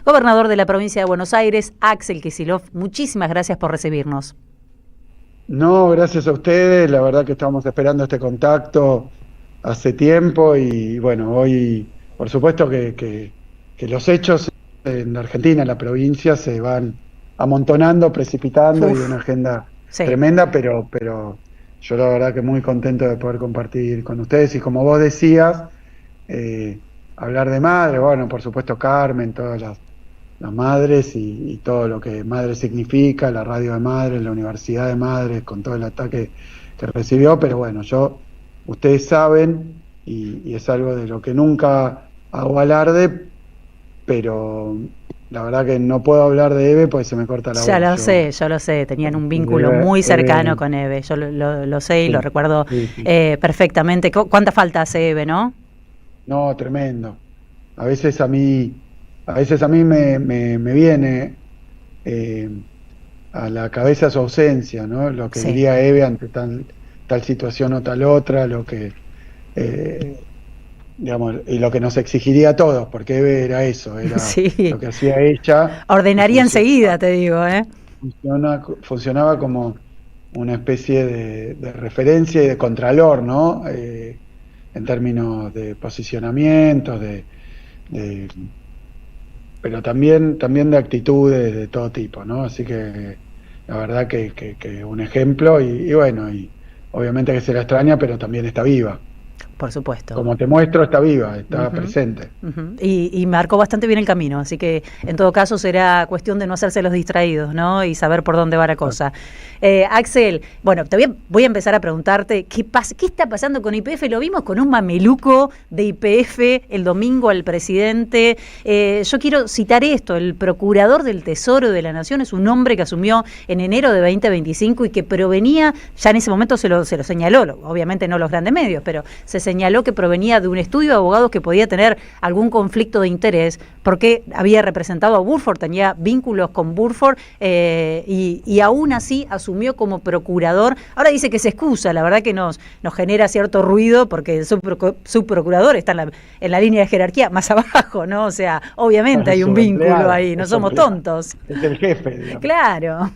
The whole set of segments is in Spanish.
gobernador de la provincia de Buenos Aires, Axel Kicillof. Muchísimas gracias por recibirnos. No, gracias a ustedes, la verdad que estábamos esperando este contacto hace tiempo y bueno, hoy por supuesto que los hechos en Argentina, en la provincia, se van amontonando, precipitando y una Uf, agenda sí. tremenda, pero yo la verdad que muy contento de poder compartir con ustedes y como vos decías, eh, hablar de madre, bueno, por supuesto Carmen, todas las madres y todo lo que madre significa, la radio de madres, la universidad de madres, con todo el ataque que recibió, pero bueno, ustedes saben, y es algo de lo que nunca hago alarde, pero la verdad que no puedo hablar de Eve porque se me corta la voz. Yo lo sé, tenían un vínculo Eve, muy cercano Eve, con Eve, yo lo sé y lo sí, recuerdo sí, sí. perfectamente. ¿Cuánta falta hace Eve, no? No, tremendo. A veces a mí, a veces a mí me viene eh, a la cabeza su ausencia, ¿no? Lo que Sí, diría Eve ante tal situación o tal otra, eh, digamos, y lo que nos exigiría a todos, porque Eve era eso, era sí. lo que hacía ella y Ordenaría enseguida, te digo, ¿eh? funcionaba como una especie de referencia y de contralor, ¿no? En términos de posicionamientos, de pero también de actitudes de todo tipo, ¿no? Así que la verdad que un ejemplo y bueno, y obviamente que se la extraña, pero también está viva. Por supuesto. Como te muestro, está viva, está Ujú, presente. ujú. Y marcó bastante bien el camino, así que en todo caso será cuestión de no hacerse los distraídos, ¿no? Y saber por dónde va la cosa. Axel, bueno, voy a empezar a preguntarte qué está pasando con YPF. Lo vimos con un mameluco de YPF el domingo al presidente. Yo quiero citar esto: el procurador del Tesoro de la Nación es un hombre que asumió en enero de 2025 y que provenía, ya en ese momento se lo señaló, obviamente no los grandes medios, pero se señaló que provenía de un estudio de abogados que podía tener algún conflicto de interés porque había representado a Burford, tenía vínculos con Burford y aún así asumió como procurador. Ahora dice que se excusa, la verdad que nos genera cierto ruido porque su procurador está en la línea de jerarquía más abajo, ¿no? O sea, obviamente Es hay un su vínculo empleado, ahí, no es su somos empleado. tontos. Es el jefe, digamos. Claro.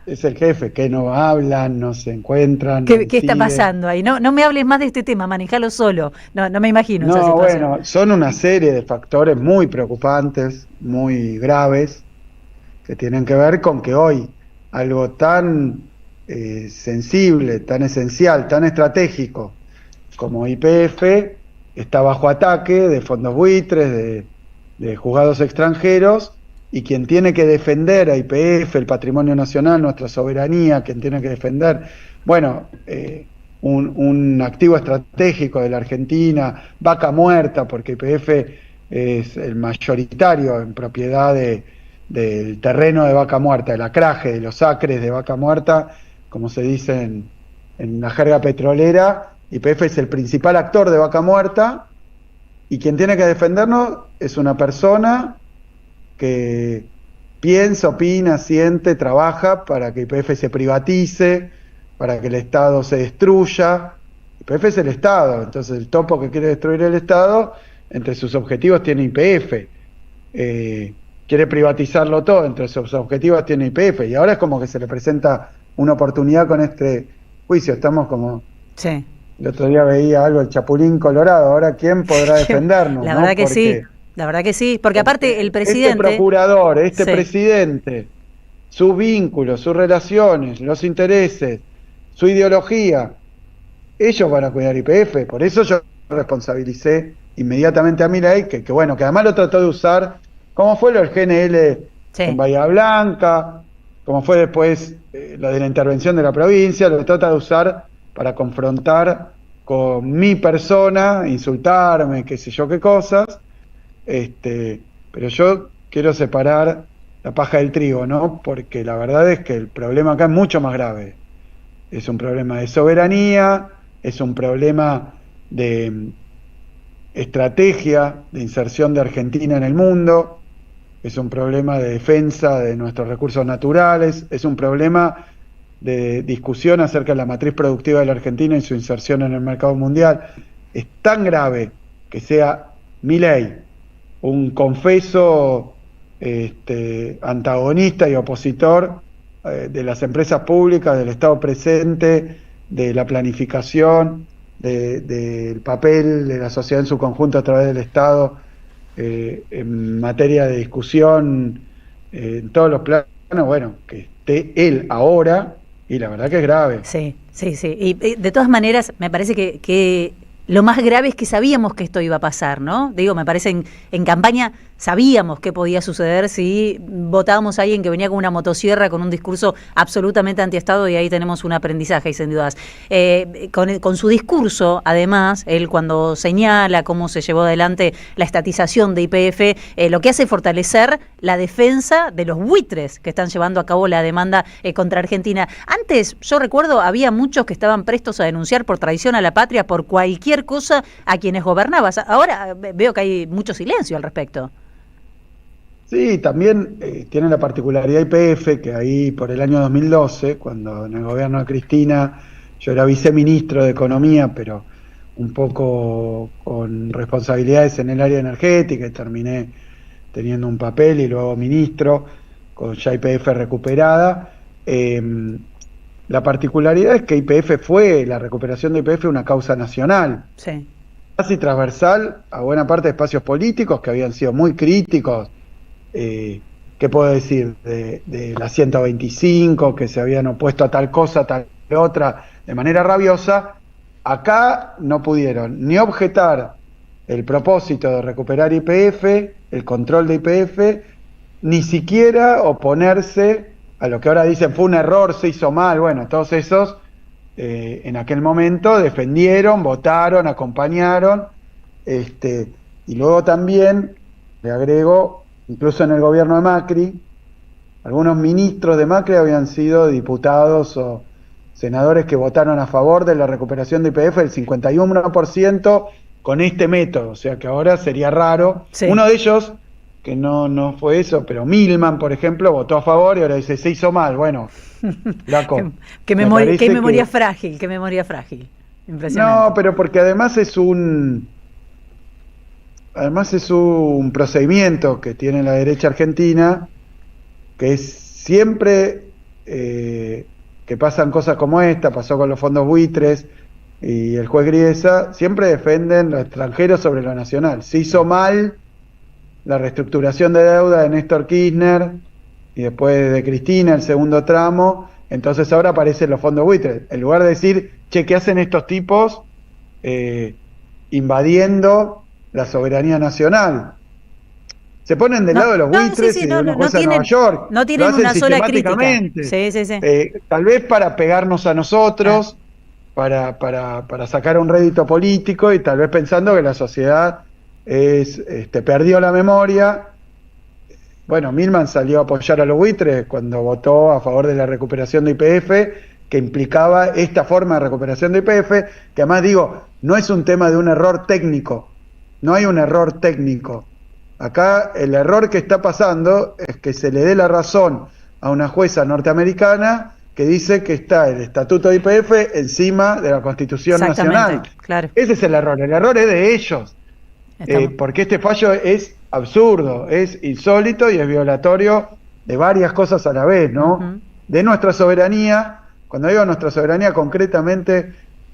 Es el jefe, que no hablan, no se encuentran, no ¿Qué está deciden. pasando ahí? No me hables más de este tema, manejalo solo. No me imagino esa No, situación. bueno, son una serie de factores muy preocupantes, muy graves, que tienen que ver con que hoy algo tan sensible, tan esencial, tan estratégico como YPF está bajo ataque de fondos buitres, de juzgados extranjeros, y quien tiene que defender a YPF, el patrimonio nacional, nuestra soberanía, quien tiene que defender, bueno, un activo estratégico de la Argentina, vaca muerta, porque YPF es el mayoritario en propiedad del terreno de vaca muerta, del acraje, de los acres de vaca muerta, como se dice en la jerga petrolera. YPF es el principal actor de vaca muerta y quien tiene que defendernos es una persona que piensa, opina, siente, trabaja para que YPF se privatice, para que el Estado se destruya. YPF es el Estado, entonces el topo que quiere destruir el Estado, entre sus objetivos tiene YPF. Quiere privatizarlo todo, entre sus objetivos tiene YPF, y ahora es como que se le presenta una oportunidad con este juicio. Estamos como, Sí. el otro día veía algo, el Chapulín Colorado, ahora ¿quién podrá defendernos, La verdad no? que sí, la verdad que sí, porque aparte el Porque este presidente, procurador, este sí, presidente, sus vínculos, sus relaciones, los intereses, su ideología, ellos van a cuidar YPF. Por eso yo responsabilicé inmediatamente a Milei, que bueno, que además lo trató de usar, como fue lo del GNL en sí, Bahía Blanca, como fue después lo de la intervención de la provincia, lo trata de usar para confrontar con mi persona, insultarme, qué sé yo qué cosas. Pero yo quiero separar la paja del trigo, ¿no? Porque la verdad es que el problema acá es mucho más grave. Es un problema de soberanía, es un problema de estrategia, de inserción de Argentina en el mundo, es un problema de defensa de nuestros recursos naturales, es un problema de discusión acerca de la matriz productiva de la Argentina y su inserción en el mercado mundial. Es tan grave que sea Milei un confeso antagonista y opositor de las empresas públicas, del Estado presente, de la planificación, del papel de la sociedad en su conjunto a través del Estado en materia de discusión en todos los planos, bueno, que esté él ahora, y la verdad que es grave. Sí, sí, sí. Y de todas maneras, me parece que lo más grave es que sabíamos que esto iba a pasar, ¿no? Digo, me parece en campaña sabíamos qué podía suceder si votábamos a alguien que venía con una motosierra, con un discurso absolutamente antiestado, y ahí tenemos un aprendizaje, sin dudas. Con su discurso, además, él cuando señala cómo se llevó adelante la estatización de YPF, lo que hace es fortalecer la defensa de los buitres que están llevando a cabo la demanda contra Argentina. Antes, yo recuerdo, había muchos que estaban prestos a denunciar por traición a la patria, por cualquier cosa, a quienes gobernaban. Ahora veo que hay mucho silencio al respecto. Sí, también tiene la particularidad YPF que ahí por el año 2012, cuando en el gobierno de Cristina yo era viceministro de Economía, pero un poco con responsabilidades en el área energética, y terminé teniendo un papel y luego ministro, con ya YPF recuperada. La particularidad es que la recuperación de YPF una causa nacional. Sí. Casi transversal a buena parte de espacios políticos que habían sido muy críticos. ¿Qué puedo decir? De la 125, que se habían opuesto a tal cosa, tal otra, de manera rabiosa. Acá no pudieron ni objetar el propósito de recuperar YPF, el control de YPF, ni siquiera oponerse a lo que ahora dicen fue un error, se hizo mal. Bueno, todos esos en aquel momento defendieron, votaron, acompañaron, y luego también, le agrego, incluso en el gobierno de Macri, algunos ministros de Macri habían sido diputados o senadores que votaron a favor de la recuperación de YPF, el 51% con este método, o sea que ahora sería raro. Sí. Uno de ellos, que no fue eso, pero Milman, por ejemplo, votó a favor y ahora dice, se hizo mal. Bueno, loco. qué memoria frágil, qué memoria frágil. Impresionante. No, pero porque además es un procedimiento que tiene la derecha argentina, que es siempre que pasan cosas como esta, pasó con los fondos buitres y el juez Griesa, siempre defienden lo extranjero sobre lo nacional. Se hizo mal la reestructuración de deuda de Néstor Kirchner y después de Cristina, el segundo tramo, entonces ahora aparecen los fondos buitres. En lugar de decir, che, ¿qué hacen estos tipos invadiendo la soberanía nacional? Se ponen del lado de los buitres y de una jueza de Nueva York. No tienen una sola crítica. Sí. Tal vez para pegarnos a nosotros, para sacar un rédito político, y tal vez pensando que la sociedad perdió la memoria. Bueno, Milman salió a apoyar a los buitres cuando votó a favor de la recuperación de YPF, que implicaba esta forma de recuperación de YPF, que además digo, no es un tema de un error técnico. No hay un error técnico. Acá el error que está pasando es que se le dé la razón a una jueza norteamericana que dice que está el Estatuto de YPF encima de la Constitución Nacional. Claro. Ese es el error es de ellos. Porque este fallo es absurdo, es insólito y es violatorio de varias cosas a la vez, ¿no? Uh-huh. De nuestra soberanía. Cuando digo nuestra soberanía, concretamente,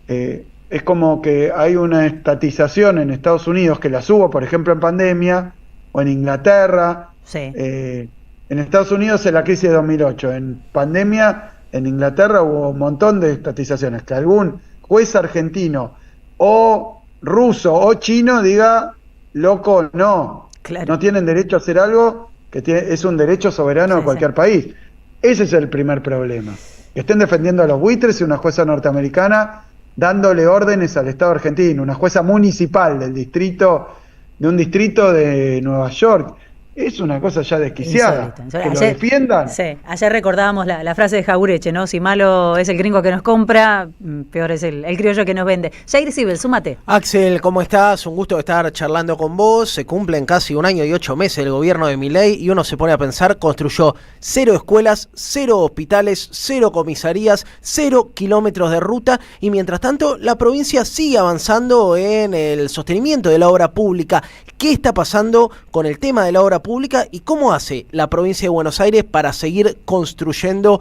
es como que hay una estatización en Estados Unidos que las hubo, por ejemplo, en pandemia, o en Inglaterra. Sí. En Estados Unidos en la crisis de 2008, en pandemia en Inglaterra hubo un montón de estatizaciones, que algún juez argentino o ruso o chino diga, loco, no, claro, no tienen derecho a hacer algo que es un derecho soberano de cualquier país. Ese es el primer problema. Que estén defendiendo a los buitres y una jueza norteamericana dándole órdenes al Estado argentino, una jueza municipal de un distrito de Nueva York. Es una cosa ya desquiciada. Que lo defiendan. Sí, ayer recordábamos la frase de Jaureche, ¿no? Si malo es el gringo que nos compra, peor es el criollo que nos vende. Jair Sibel, súmate. Axel, ¿cómo estás? Un gusto estar charlando con vos. Se cumplen casi 1 año y 8 meses el gobierno de Milei y uno se pone a pensar, construyó 0 escuelas, 0 hospitales, 0 comisarías, 0 kilómetros de ruta, y mientras tanto la provincia sigue avanzando en el sostenimiento de la obra pública. ¿Qué está pasando con el tema de la obra pública y cómo hace la provincia de Buenos Aires para seguir construyendo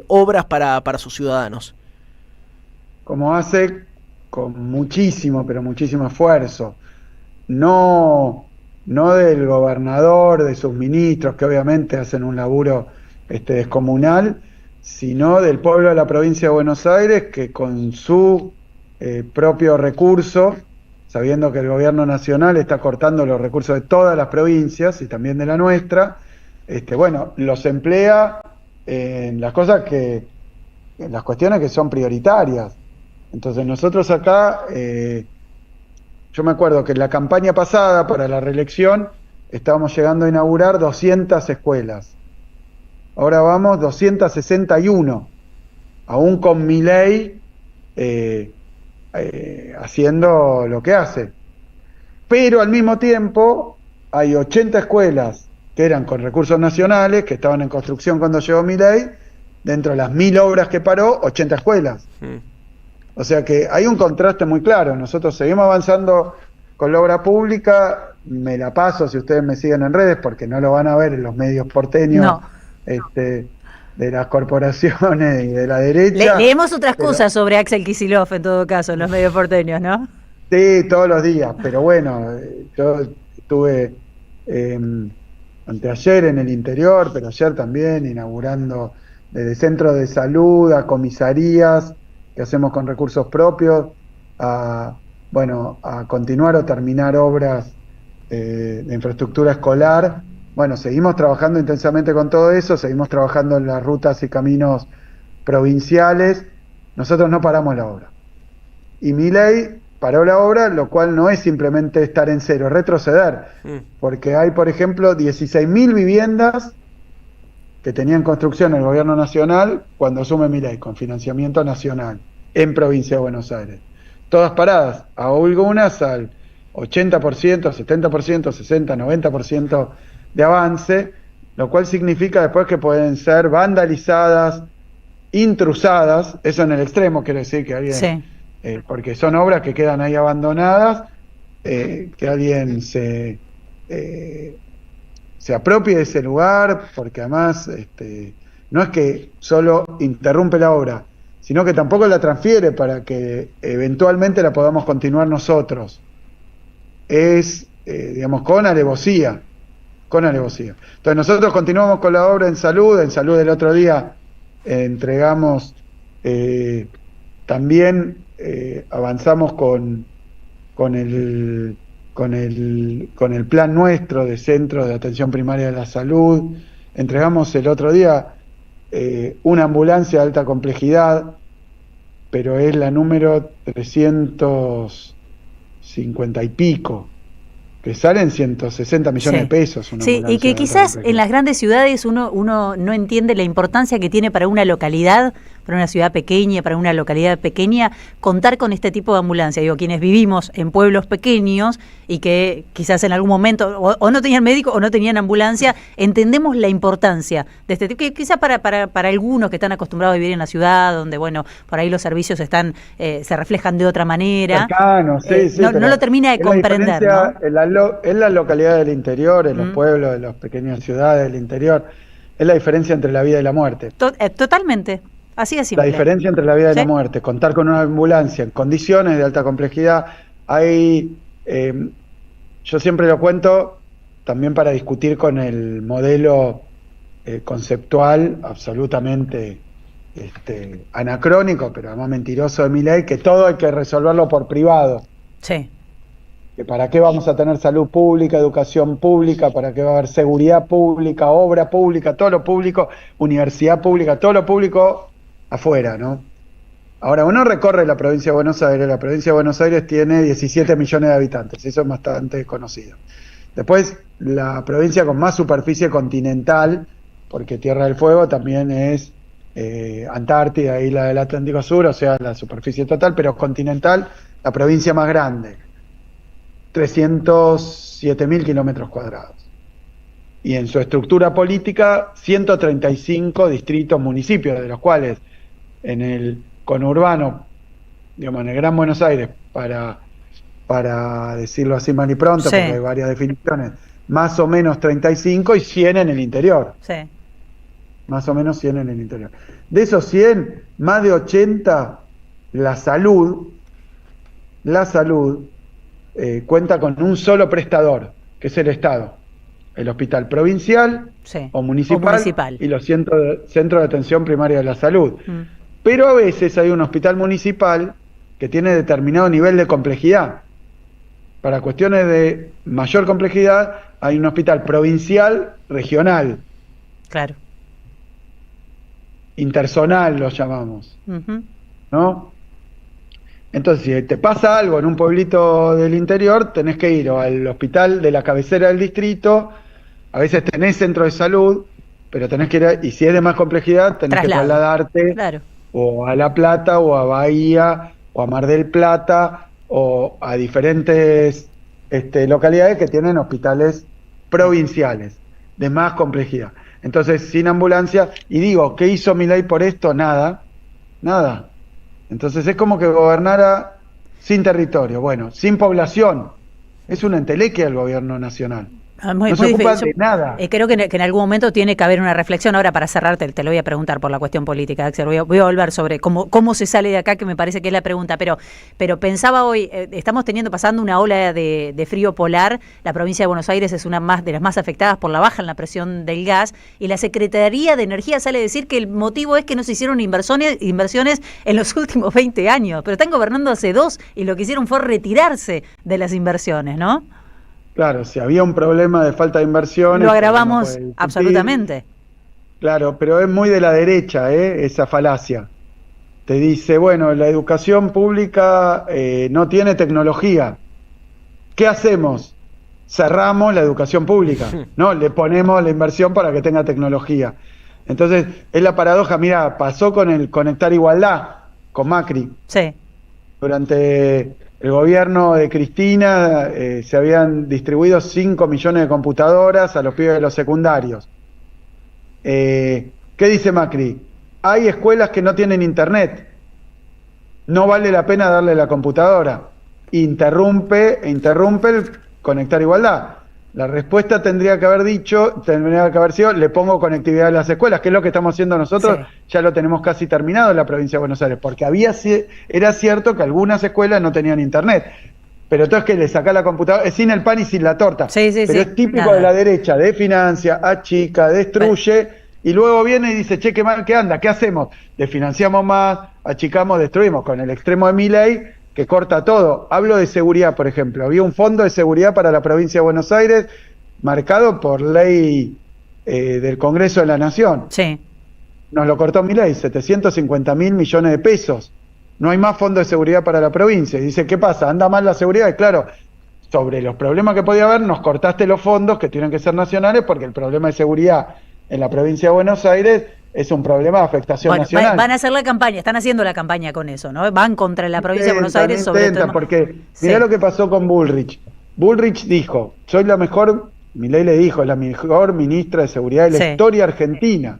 obras para sus ciudadanos. Como hace con muchísimo, pero muchísimo esfuerzo. No, no del gobernador, de sus ministros, que obviamente hacen un laburo descomunal, sino del pueblo de la provincia de Buenos Aires, que con su propio recurso, sabiendo que el gobierno nacional está cortando los recursos de todas las provincias y también de la nuestra, bueno, los emplea en las cosas en las cuestiones que son prioritarias. Entonces nosotros acá, yo me acuerdo que en la campaña pasada para la reelección estábamos llegando a inaugurar 200 escuelas. Ahora vamos 261, aún con Milei haciendo lo que hace. Pero al mismo tiempo hay 80 escuelas que eran con recursos nacionales, que estaban en construcción cuando llegó Milei, dentro de las 1000 obras que paró, 80 escuelas. O sea que hay un contraste muy claro. Nosotros seguimos avanzando con la obra pública, me la paso si ustedes me siguen en redes, porque no lo van a ver en los medios porteños. No. De las corporaciones y de la derecha. Leemos otras cosas sobre Axel Kicillof, en todo caso, en los medios porteños, ¿no? Sí, todos los días, pero bueno, yo estuve anteayer en el interior, pero ayer también inaugurando desde centros de salud a comisarías que hacemos con recursos propios, a continuar o terminar obras de infraestructura escolar. Bueno, seguimos trabajando intensamente con todo eso, seguimos trabajando en las rutas y caminos provinciales. Nosotros no paramos la obra. Y Milei paró la obra, lo cual no es simplemente estar en cero, es retroceder. Porque hay, por ejemplo, 16.000 viviendas que tenían construcción el gobierno nacional cuando asume Milei, con financiamiento nacional, en provincia de Buenos Aires. Todas paradas, algunas al 80%, 70%, 60%, 90% de avance, lo cual significa después que pueden ser vandalizadas, intrusadas, eso en el extremo quiere decir que alguien, sí. Porque son obras que quedan ahí abandonadas, que alguien se apropie de ese lugar, porque además no es que solo interrumpe la obra, sino que tampoco la transfiere para que eventualmente la podamos continuar nosotros. Es, digamos, con alevosía. Entonces nosotros continuamos con la obra en salud el otro día entregamos, también avanzamos con el plan nuestro de centro de atención primaria de la salud, entregamos el otro día una ambulancia de alta complejidad, pero es la número 350 y pico, que salen 160 millones de pesos. Sí, y que quizás en las grandes ciudades uno no entiende la importancia que tiene para una localidad, para una ciudad pequeña, para una localidad pequeña, contar con este tipo de ambulancia. Digo, quienes vivimos en pueblos pequeños y que quizás en algún momento o no tenían médico o no tenían ambulancia, entendemos la importancia de este tipo, que quizás para algunos que están acostumbrados a vivir en la ciudad, donde, bueno, por ahí los servicios se reflejan de otra manera, no lo termina de comprender, ¿no? En la localidad del interior, en los pueblos de las pequeñas ciudades del interior, es la diferencia entre la vida y la muerte. Totalmente. Así de simple. La diferencia entre la vida y la muerte, contar con una ambulancia en condiciones de alta complejidad, yo siempre lo cuento también para discutir con el modelo conceptual absolutamente anacrónico, pero además mentiroso de Milei, que todo hay que resolverlo por privado. Sí. Que para qué vamos a tener salud pública, educación pública, para qué va a haber seguridad pública, obra pública, todo lo público, universidad pública, todo lo público afuera, ¿no? Ahora, uno recorre la provincia de Buenos Aires, la provincia de Buenos Aires tiene 17 millones de habitantes, eso es bastante conocido. Después, la provincia con más superficie continental, porque Tierra del Fuego también es Antártida, isla del Atlántico Sur, o sea, la superficie total, pero continental, la provincia más grande, 307.000 kilómetros cuadrados. Y en su estructura política, 135 distritos, municipios, de los cuales en el conurbano, digamos, en el Gran Buenos Aires, para decirlo así mal y pronto, porque hay varias definiciones, más o menos 35 y 100 en el interior. Sí. Más o menos 100 en el interior. De esos 100, más de 80, la salud cuenta con un solo prestador, que es el Estado. El hospital provincial Sí. o municipal y los centros de atención primaria de la salud. Pero a veces hay un hospital municipal que tiene determinado nivel de complejidad. Para cuestiones de mayor complejidad, hay un hospital provincial, regional. Claro. Interzonal lo llamamos, Ujú. ¿no? Entonces, si te pasa algo en un pueblito del interior, tenés que ir o al hospital de la cabecera del distrito, a veces tenés centro de salud, pero tenés que ir, y si es de más complejidad, tenés que Traslado. trasladarte Claro. o a La Plata, o a Bahía, o a Mar del Plata, o a diferentes localidades que tienen hospitales provinciales de más complejidad. Entonces, sin ambulancia, y digo, ¿qué hizo Milei por esto? Nada. Entonces es como que gobernara sin territorio, bueno, sin población. Es una entelequia el gobierno nacional. No se ocupa de nada. Creo que en algún momento tiene que haber una reflexión. Ahora, para cerrarte, te lo voy a preguntar por la cuestión política, Axel. Voy a volver sobre cómo se sale de acá, que me parece que es la pregunta. Pero pensaba hoy, estamos pasando una ola de frío polar. La provincia de Buenos Aires es una de las más afectadas por la baja en la presión del gas. Y la Secretaría de Energía sale a decir que el motivo es que no se hicieron inversiones en los últimos 20 años. Pero están gobernando hace 2 y lo que hicieron fue retirarse de las inversiones, ¿no? Claro, si había un problema de falta de inversiones... Lo agravamos absolutamente. Claro, pero es muy de la derecha, esa falacia. Te dice, bueno, la educación pública no tiene tecnología. ¿Qué hacemos? Cerramos la educación pública, ¿no? Le ponemos la inversión para que tenga tecnología. Entonces, es la paradoja. Mira, pasó con el Conectar Igualdad, con Macri. Sí. Durante el gobierno de Cristina se habían distribuido 5 millones de computadoras a los pibes de los secundarios. ¿Qué dice Macri? Hay escuelas que no tienen internet. No vale la pena darle la computadora. Interrumpe el Conectar Igualdad. La respuesta tendría que haber sido, le pongo conectividad a las escuelas, que es lo que estamos haciendo nosotros, sí. Ya lo tenemos casi terminado en la provincia de Buenos Aires, porque era cierto que algunas escuelas no tenían internet, pero entonces que le saca la computadora, es sin el pan y sin la torta, pero es típico de la derecha, desfinancia, achica, destruye, y luego viene y dice, che, qué mal que anda, ¿qué hacemos? Desfinanciamos más, achicamos, destruimos, con el extremo de Milei, que corta todo. Hablo de seguridad, por ejemplo. Había un fondo de seguridad para la provincia de Buenos Aires marcado por ley del Congreso de la Nación. Sí. Nos lo cortó Milei, 750.000 millones de pesos. No hay más fondo de seguridad para la provincia. Y dice, ¿qué pasa? ¿Anda mal la seguridad? Y claro, sobre los problemas que podía haber, nos cortaste los fondos que tienen que ser nacionales, porque el problema de seguridad en la provincia de Buenos Aires es un problema de afectación nacional. Van a hacer la campaña, están haciendo la campaña con eso, ¿no? Van contra la provincia de Buenos Aires sobre todo. Porque mirá lo que pasó con Bullrich. Bullrich dijo, Milei le dijo, la mejor ministra de seguridad de la historia argentina.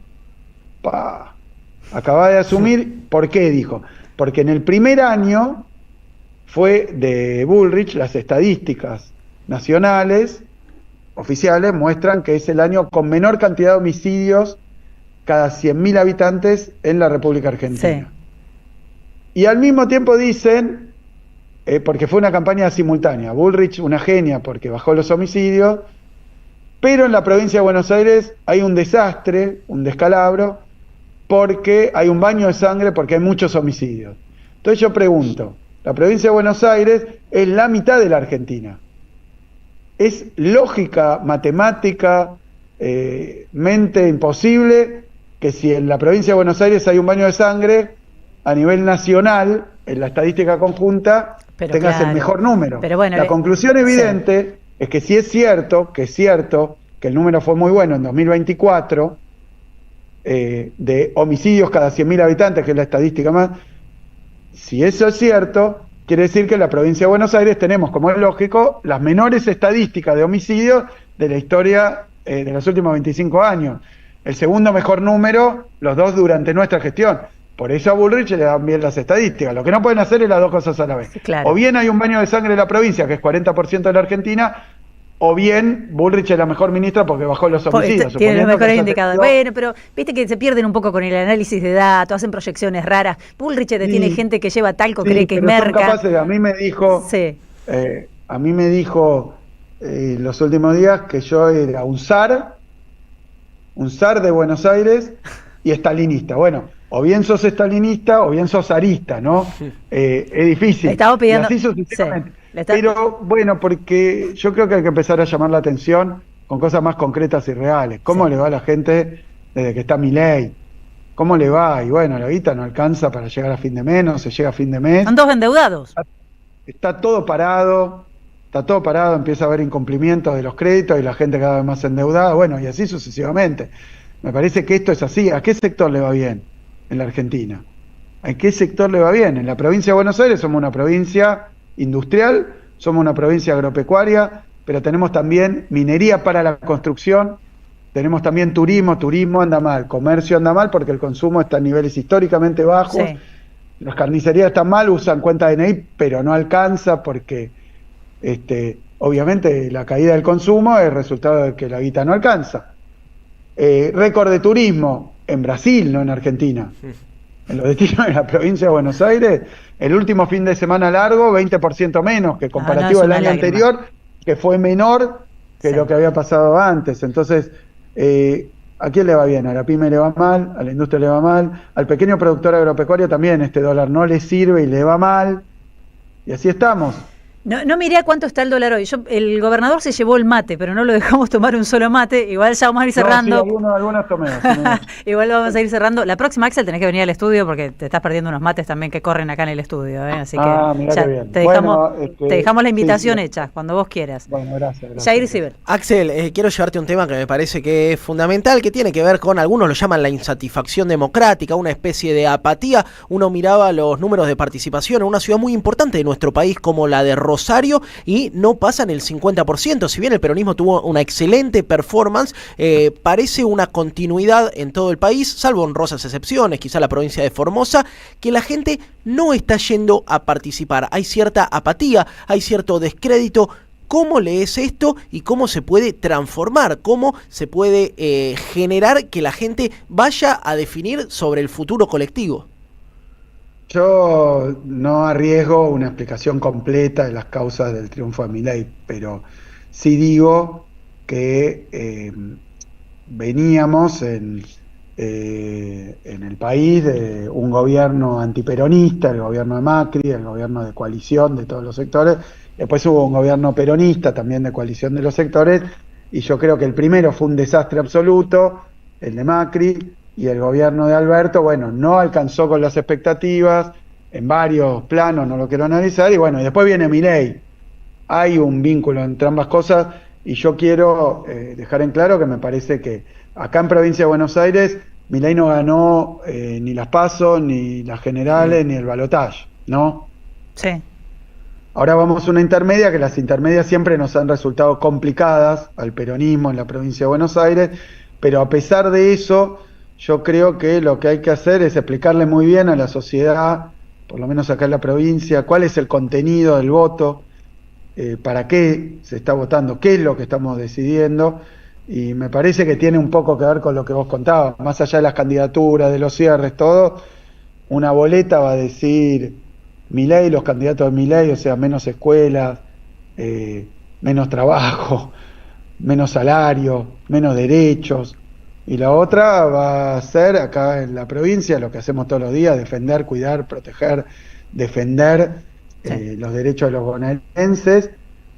Acaba de asumir, ¿por qué dijo? Porque en el primer año fue de Bullrich, las estadísticas nacionales, oficiales, muestran que es el año con menor cantidad de homicidios cada 100.000 habitantes en la República Argentina. Sí. Y al mismo tiempo dicen, porque fue una campaña simultánea, Bullrich una genia porque bajó los homicidios, pero en la provincia de Buenos Aires hay un desastre, un descalabro, porque hay un baño de sangre, porque hay muchos homicidios. Entonces yo pregunto, la provincia de Buenos Aires es la mitad de la Argentina. Es lógica, matemática, mente imposible que si en la provincia de Buenos Aires hay un baño de sangre, a nivel nacional, en la estadística conjunta, tengas el mejor número. Pero bueno, la conclusión evidente es que si es cierto, que el número fue muy bueno en 2024, de homicidios cada 100.000 habitantes, que es la estadística más, si eso es cierto, quiere decir que en la provincia de Buenos Aires tenemos, como es lógico, las menores estadísticas de homicidios de la historia de los últimos 25 años. El segundo mejor número, los dos durante nuestra gestión. Por eso a Bullrich le dan bien las estadísticas. Lo que no pueden hacer es las dos cosas a la vez. Claro. O bien hay un baño de sangre en la provincia, que es 40% de la Argentina, o bien Bullrich es la mejor ministra porque bajó los homicidios. Tiene los mejores que indicadores. Bueno, pero viste que se pierden un poco con el análisis de datos, hacen proyecciones raras. Bullrich tiene gente que lleva talco, cree que es merca. A mí me dijo, sí. Los últimos días que yo era un zar de Buenos Aires y estalinista. Bueno, o bien sos estalinista o bien sos zarista, ¿no? Es difícil. Le estaba pidiendo... Y así sucesivamente. Pero bueno, porque yo creo que hay que empezar a llamar la atención con cosas más concretas y reales. ¿Cómo le va a la gente desde que está Milei? ¿Cómo le va? Y bueno, la guita no alcanza para llegar a fin de mes, no se llega a fin de mes. Son dos endeudados. Está todo parado, empieza a haber incumplimientos de los créditos y la gente cada vez más endeudada, bueno, y así sucesivamente. Me parece que esto es así. ¿A qué sector le va bien en la Argentina? ¿A qué sector le va bien? En la provincia de Buenos Aires somos una provincia industrial, somos una provincia agropecuaria, pero tenemos también minería para la construcción, tenemos también turismo anda mal, comercio anda mal porque el consumo está a niveles históricamente bajos, sí. Las carnicerías están mal, usan cuenta DNI, pero no alcanza porque obviamente la caída del consumo es resultado de que la guita no alcanza. Récord de turismo en Brasil, no en Argentina. En los destinos de la provincia de Buenos Aires, el último fin de semana largo, 20% menos que comparativo al año anterior, que fue menor que lo que había pasado antes. Entonces, ¿a quién le va bien? A la pyme le va mal, a la industria le va mal, al pequeño productor agropecuario también este dólar no le sirve y le va mal, y así estamos. No miré a cuánto está el dólar hoy. El gobernador se llevó el mate, pero no lo dejamos tomar un solo mate. Igual ya vamos a ir cerrando. Sí, algunos tomé. Igual vamos a ir cerrando. La próxima, Axel, tenés que venir al estudio porque te estás perdiendo unos mates también que corren acá en el estudio. Así que ya, te dejamos la invitación hecha, cuando vos quieras. Bueno, gracias. Jair Sibel. Axel, quiero llevarte un tema que me parece que es fundamental, que tiene que ver con, algunos lo llaman la insatisfacción democrática, una especie de apatía. Uno miraba los números de participación en una ciudad muy importante de nuestro país como la de Rosario y no pasan el 50%. Si bien el peronismo tuvo una excelente performance, parece una continuidad en todo el país, salvo honrosas excepciones, quizá la provincia de Formosa, que la gente no está yendo a participar. Hay cierta apatía, hay cierto descrédito. ¿Cómo lees esto y cómo se puede transformar? ¿Cómo se puede generar que la gente vaya a definir sobre el futuro colectivo? Yo no arriesgo una explicación completa de las causas del triunfo de Milei, pero sí digo que veníamos en el país de un gobierno antiperonista, el gobierno de Macri, el gobierno de coalición de todos los sectores, después hubo un gobierno peronista también de coalición de los sectores, y yo creo que el primero fue un desastre absoluto, el de Macri, y el gobierno de Alberto, bueno, no alcanzó con las expectativas, en varios planos, no lo quiero analizar, y bueno, y después viene Milei. Hay un vínculo entre ambas cosas, y yo quiero dejar en claro que me parece que acá en Provincia de Buenos Aires, Milei no ganó ni las PASO, ni las generales, ni el balotaje, ¿no? Sí. Ahora vamos a una intermedia, que las intermedias siempre nos han resultado complicadas al peronismo en la Provincia de Buenos Aires, pero a pesar de eso, yo creo que lo que hay que hacer es explicarle muy bien a la sociedad, por lo menos acá en la provincia, cuál es el contenido del voto, para qué se está votando, qué es lo que estamos decidiendo, y me parece que tiene un poco que ver con lo que vos contabas, más allá de las candidaturas, de los cierres, todo, una boleta va a decir Milei, los candidatos de Milei, o sea, menos escuelas, menos trabajo, menos salario, menos derechos. Y la otra va a ser acá en la provincia lo que hacemos todos los días, defender, cuidar, proteger, defender los derechos de los bonaerenses,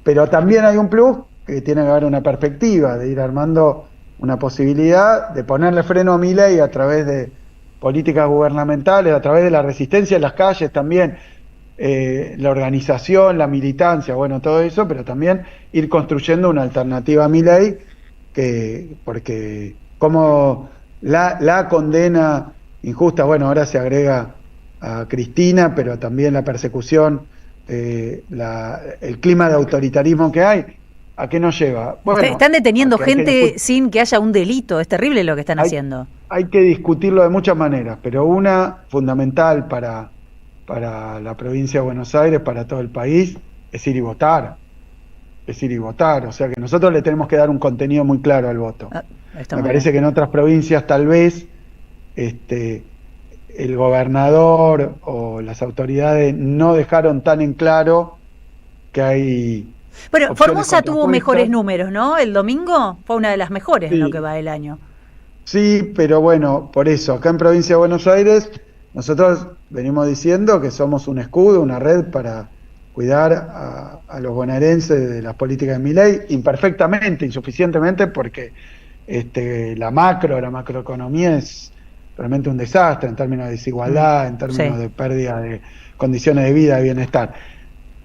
pero también hay un plus que tiene que haber una perspectiva de ir armando una posibilidad de ponerle freno a Milei a través de políticas gubernamentales, a través de la resistencia en las calles también, la organización, la militancia, bueno, todo eso, pero también ir construyendo una alternativa a Milei, porque como la condena injusta, bueno, ahora se agrega a Cristina, pero también la persecución, el clima de autoritarismo que hay, ¿a qué nos lleva? Bueno, están deteniendo gente sin que haya un delito, es terrible lo que están haciendo. Hay que discutirlo de muchas maneras, pero una fundamental para la provincia de Buenos Aires, para todo el país, es ir y votar. es ir y votar. O sea que nosotros le tenemos que dar un contenido muy claro al voto. Está Me muy parece bien. que en otras provincias tal vez el gobernador o las autoridades no dejaron tan en claro que hay Bueno, opciones Formosa tuvo mejores contrapuestas. números, ¿no? El domingo fue una de las mejores en lo que Sí, va del año. sí, pero bueno, por eso, acá en Provincia de Buenos Aires, nosotros venimos diciendo que somos un escudo, una red para cuidar a los bonaerenses de las políticas de Milei, imperfectamente, insuficientemente, porque la macroeconomía es realmente un desastre en términos de desigualdad, en Sí, términos de pérdida de condiciones de vida, de bienestar.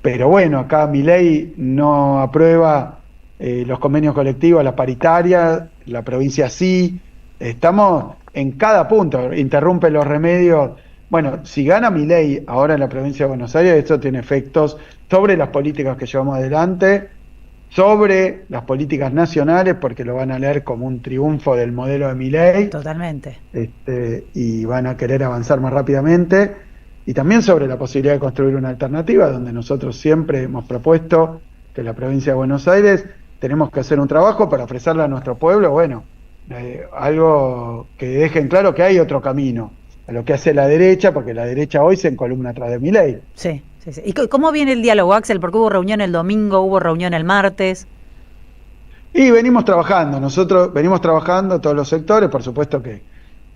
Pero bueno, acá Milei no aprueba los convenios colectivos, la paritaria, la provincia sí. Estamos en cada punto, interrumpe los remedios. Bueno, si gana Milei ahora en la provincia de Buenos Aires, esto tiene efectos sobre las políticas que llevamos adelante, sobre las políticas nacionales, porque lo van a leer como un triunfo del modelo de Milei, totalmente. y van a querer avanzar más rápidamente, y también sobre la posibilidad de construir una alternativa, donde nosotros siempre hemos propuesto que en la provincia de Buenos Aires tenemos que hacer un trabajo para ofrecerle a nuestro pueblo, bueno, algo que dejen claro que hay otro camino a lo que hace la derecha, porque la derecha hoy se encolumna atrás de Milei. Sí, sí, sí. ¿Y cómo viene el diálogo, Axel? Porque hubo reunión el domingo, hubo reunión el martes. Y nosotros venimos trabajando todos los sectores, por supuesto que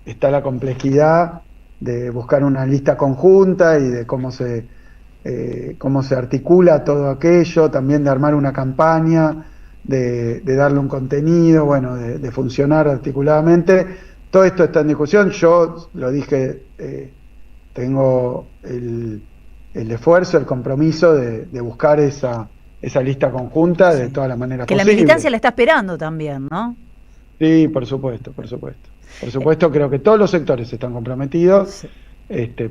está la complejidad de buscar una lista conjunta y de cómo se articula todo aquello, también de armar una campaña, de darle un contenido, bueno, de funcionar articuladamente. Todo esto está en discusión. Yo lo dije, tengo el esfuerzo, el compromiso de buscar esa lista conjunta de Sí. todas las maneras Que la posibles. militancia la está esperando también, ¿no? Sí, por supuesto, por supuesto. Por supuesto, creo que todos los sectores están comprometidos, Sí.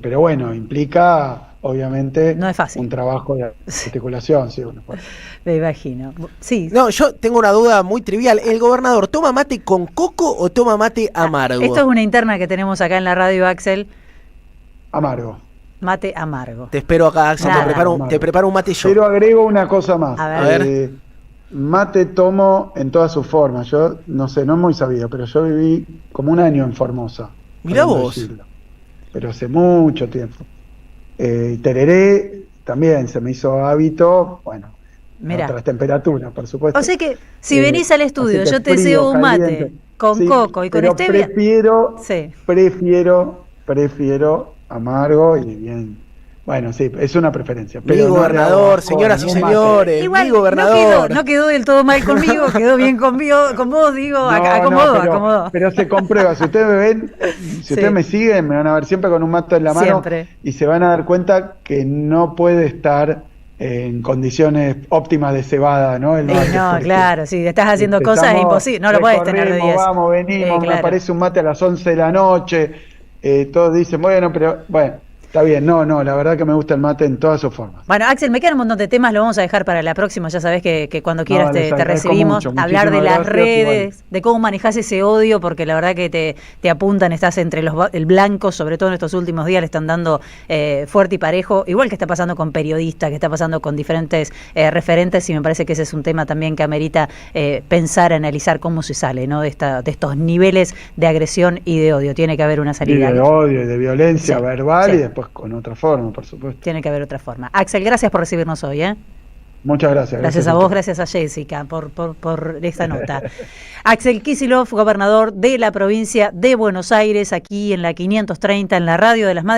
pero bueno, implica obviamente No es fácil. un trabajo de Sí, articulación, sí, bueno, pues. me imagino. Sí. No, yo tengo una duda muy trivial. ¿El gobernador toma mate con coco o toma mate amargo? Esto es una interna que tenemos acá en la radio, Axel. Amargo. Mate amargo. Te espero acá, Axel. Nada. Te preparo un mate yo. Pero agrego una cosa más. A ver. Mate tomo en todas sus formas. Yo no sé, no es muy sabido, pero yo viví como un año en Formosa. Mirá podemos vos. decirlo. Pero hace mucho tiempo. Tereré también se me hizo hábito, bueno, a Mirá. otras temperaturas, por supuesto. O sea que si venís al estudio, así que yo te frío, cebo un mate caliente. con Sí, coco y con pero stevia. Sí. prefiero amargo y bien. Bueno, sí, es una preferencia. Mi Pero no le hago gobernador, asco señoras y ningún mate. señores, Igual mi no gobernador. quedó del todo mal conmigo, quedó bien conmigo, con vos, digo, No, acomodó, pero, acomodó. pero se comprueba. Si ustedes me ven, si Sí. ustedes me siguen, me van a ver siempre con un mate en la mano Siempre. y se van a dar cuenta que no puede estar en condiciones óptimas de cebada, ¿no? El mate, No, porque claro, si estás haciendo cosas es empezamos, imposible, no lo puedes tener de recorremos, 10. Vamos, venimos, me Claro. aparece un mate a las 11 de la noche, todos dicen, bueno, está bien, no, la verdad que me gusta el mate en todas sus formas. Bueno, Axel, me quedan un montón de temas, lo vamos a dejar para la próxima, ya sabés que cuando quieras les te agradezco recibimos, mucho, hablar de muchísimas las gracias, y redes, de cómo manejás ese odio, porque la verdad que te apuntan, estás entre el blanco, sobre todo en estos últimos días, le están dando fuerte y parejo, igual que está pasando con periodistas, que está pasando con diferentes referentes, y me parece que ese es un tema también que amerita pensar, analizar cómo se sale, ¿no? de estos niveles de agresión y de odio. Tiene que haber una Y salida. de odio y de violencia Sí, verbal sí. y después con otra forma, por supuesto. Tiene que haber otra forma. Axel, gracias por recibirnos hoy, ¿eh? Muchas gracias. Gracias a vos, gracias a Jessica por esta nota. Axel Kicillof, gobernador de la provincia de Buenos Aires, aquí en la 530, en la radio de las Madres.